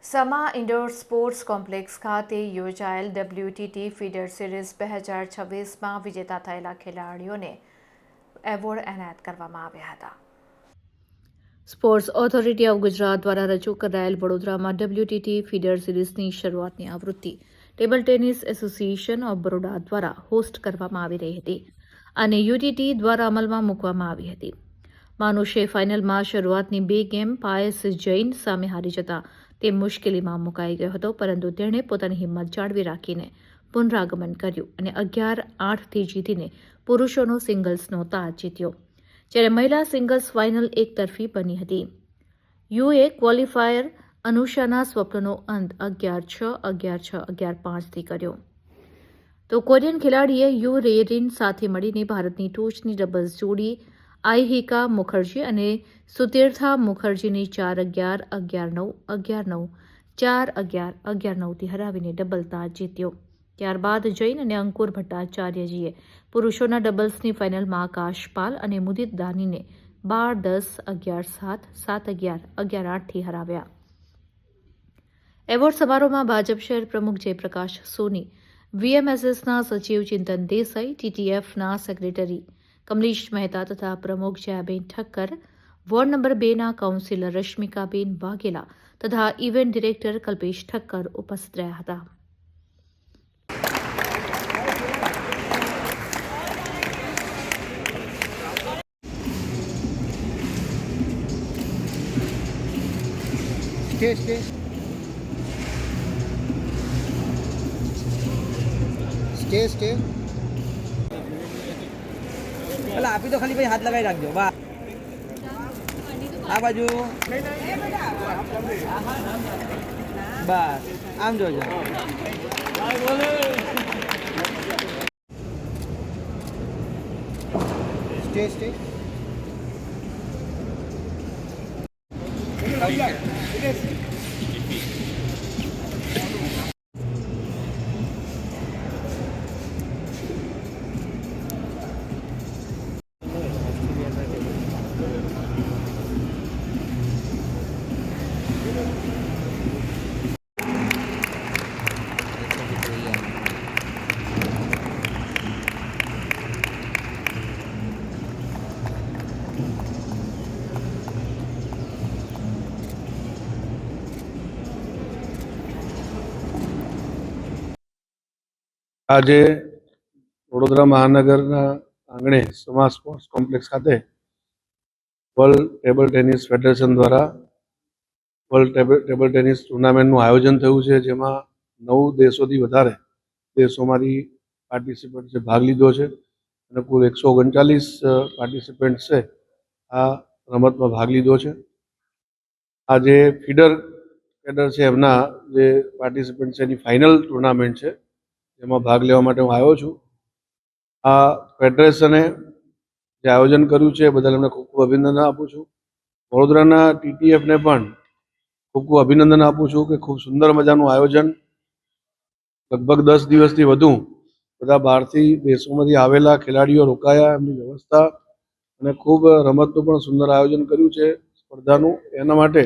સમા indoor sports complex ખાતે યોજાયેલ WTT feeder series 2026માં વિજેતા થયેલા ખેલાડીઓને એવોર્ડ એનાયત કરવામાં આવ્યા હતા. સ્પોર્ટ્સ ઓથોરિટી ઓફ ગુજરાત દ્વારા રજૂ કરાયેલ વડોદરામાં WTT ફીડર સિરીઝની શરૂઆતની આવૃત્તિ table tennis association of Baroda દ્વારા હોસ્ટ કરવામાં આવી રહી હતી અને UTT દ્વારા અમલમાં મૂકવામાં આવી હતી. માનુષે ફાઇનલમાં શરૂઆતની 2 ગેમ પાયસ જૈન સામે હારી જતા તે મુશ્કેલીમાં મુકાઈ ગયો હતો, પરંતુ તેણે પોતાની હિંમત જાળવી રાખીને પુનરાગમન કર્યું અને 11-8થી જીતીને પુરુષોનો સિંગલ્સનો તાજ જીત્યો, જ્યારે મહિલા સિંગલ્સ ફાઇનલ એકતરફી બની હતી. યુએ ક્વોલિફાયર અનુષાના સ્વપ્નનો અંત 11-6, 11-6, 11-5થી કર્યો. તો કોરિયન ખેલાડીએ યુ રેરિન સાથે મળીને ભારતની ટોચની ડબલ્સ જોડી આઈહિકા મુખર્જી અને સુતીર્થા મુખર્જીની 4-11, 11-9, 11-9, 4-11, 11-9થી હરાવીને ડબલ તાજ જીત્યો. ત્યારબાદ જૈન અને અંકુર ભટ્ટાચાર્યજીએ પુરુષોના ડબલ્સની ફાઇનલમાં આકાશ પાલ અને મુદિત દાનીને 12-10, 11-7, 7-11, 11-8થી હરાવ્યા. એવોર્ડ સમારોહમાં ભાજપ શહેર પ્રમુખ જયપ્રકાશ સોની, VMSSના સચિવ ચિંતન દેસાઈ, TTFના સેક્રેટરી કમલેશ મહેતા તથા પ્રમુખ જયાબેન ઠક્કર, વોર્ડ નંબર 2ના કાઉન્સિલર રશ્મિકાબેન વાઘેલા તથા ઇવેન્ટ ડિરેક્ટર કલ્પેશ ઠક્કર ઉપસ્થિત રહ્યા હતા. स्टे એટલે આપી તો ખાલી ભાઈ હાથ લગાવી રાખજો. બા આ બાજુ બસ આમ જોજો. સ્ટે આજે વડોદરા મહાનગરના આંગણે સમા સ્પોર્ટ્સ કોમ્પ્લેક્સ ખાતે વર્લ્ડ ટેબલ ટેનિસ ફેડરેશન દ્વારા વર્લ્ડ ટેબલ ટેનિસ ટુર્નામેન્ટનું આયોજન થયું છે, જેમાં 9 દેશોથી વધારે દેશોમાંથી પાર્ટિસિપન્ટ્સે ભાગ લીધો છે અને કુલ 139 પાર્ટિસિપન્ટ છે આ રમતમાં ભાગ લીધો છે. આ જે ફીડર છે એમના જે પાર્ટિસિપન્ટ છે એની ફાઇનલ ટુર્નામેન્ટ છે, જેમાં ભાગ લેવા માટે હું આવ્યો છું. આ ફેડરેશને જે આયોજન કર્યું છે એ બદલ એમને ખૂબ ખૂબ અભિનંદન આપું છું. વડોદરાના TTFને પણ ખૂબ ખૂબ અભિનંદન આપું છું કે ખૂબ સુંદર મજાનું આયોજન, લગભગ 10 દિવસથી વધુ બધા બહારથી દેશોમાંથી આવેલા ખેલાડીઓ રોકાયા, એમની વ્યવસ્થા અને ખૂબ રમતનું પણ સુંદર આયોજન કર્યું છે સ્પર્ધાનું. એના માટે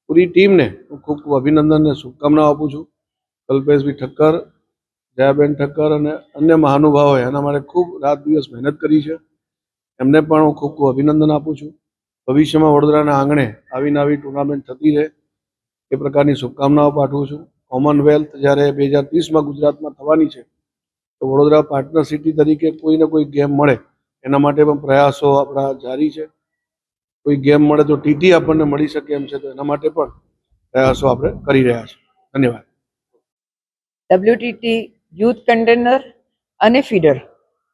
પૂરી ટીમને હું ખૂબ ખૂબ અભિનંદન અને શુભકામનાઓ આપું છું. કલ્પેશભાઈ ઠક્કર, જયાબેન ઠક્કર અને અન્ય મહાનુભાવોએ એના માટે ખૂબ રાત દિવસ મહેનત કરી છે, એમને પણ હું ખૂબ ખૂબ અભિનંદન આપું છું. ભવિષ્યમાં વડોદરાના આંગણે આવીને આવી ટુર્નામેન્ટ થતી રહે એ પ્રકારની શુભકામનાઓ પાઠવું છું. કોમનવેલ્થ જ્યારે 2030માં ગુજરાતમાં થવાની છે તો વડોદરા પાર્ટનર સિટી તરીકે કોઈને કોઈ ગેમ મળે એના માટે પણ પ્રયાસો આપણા જારી છે. કોઈ ગેમ મળે તો TT આપણને મળી શકે એમ છે, તો એના માટે પણ પ્રયાસો આપણે કરી રહ્યા છીએ. ધન્યવાદ. WTT યુથ કન્ટેનર અને ફીડર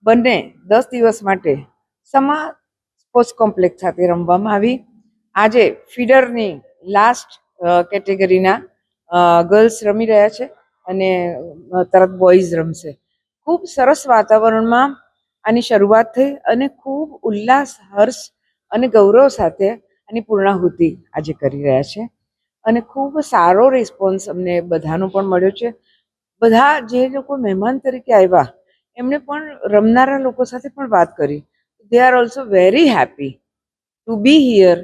બંને 10 દિવસ માટે સમા સ્પોર્ટ્સ કોમ્પ્લેક્સ ખાતે રમવામાં આવી. આજે ફીડરની લાસ્ટ કેટેગરીના ગર્લ્સ રમી રહ્યા છે અને તરત બોયઝ રમશે. ખૂબ સરસ વાતાવરણમાં આની શરૂઆત થઈ અને ખૂબ ઉલ્લાસ, હર્ષ અને ગૌરવ સાથે આની પૂર્ણાહુતિ આજે કરી રહ્યા છે અને ખૂબ સારો રિસ્પોન્સ અમને બધાનો પણ મળ્યો છે. બધા જે લોકો મહેમાન તરીકે આવ્યા એમણે પણ રમનારા લોકો સાથે પણ વાત કરી. They are also very happy to be here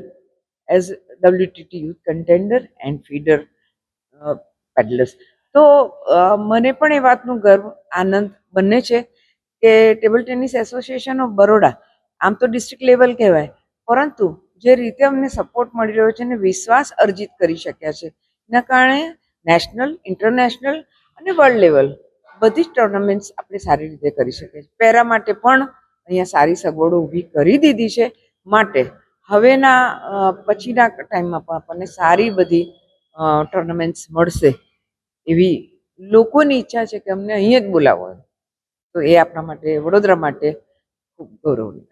as WTT youth contender and feeder paddlers. તો મને પણ એ વાતનું ગર્વ આનંદ બંને છે કે table tennis association of Baroda આમ તો ડિસ્ટ્રિક્ટ લેવલ કહેવાય, પરંતુ જે રીતે અમને સપોર્ટ મળી રહ્યો છે અને વિશ્વાસ અર્જિત કરી શક્યા છે, એના કારણે નેશનલ, ઇન્ટરનેશનલ અને વર્લ્ડ લેવલ બધી જ ટુર્નામેન્ટ્સ આપણે સારી રીતે કરી શકીએ છીએ. પેરા માટે પણ અહીંયા સારી સગવડો ઊભી કરી દીધી છે. માટે હવેના પછીના ટાઈમમાં પણ આપણને સારી બધી ટુર્નામેન્ટ્સ મળશે એવી લોકોની ઈચ્છા છે કે અમને અહીંયા જ બોલાવો. તો એ આપણા માટે, વડોદરા માટે ખૂબ ગૌરવની.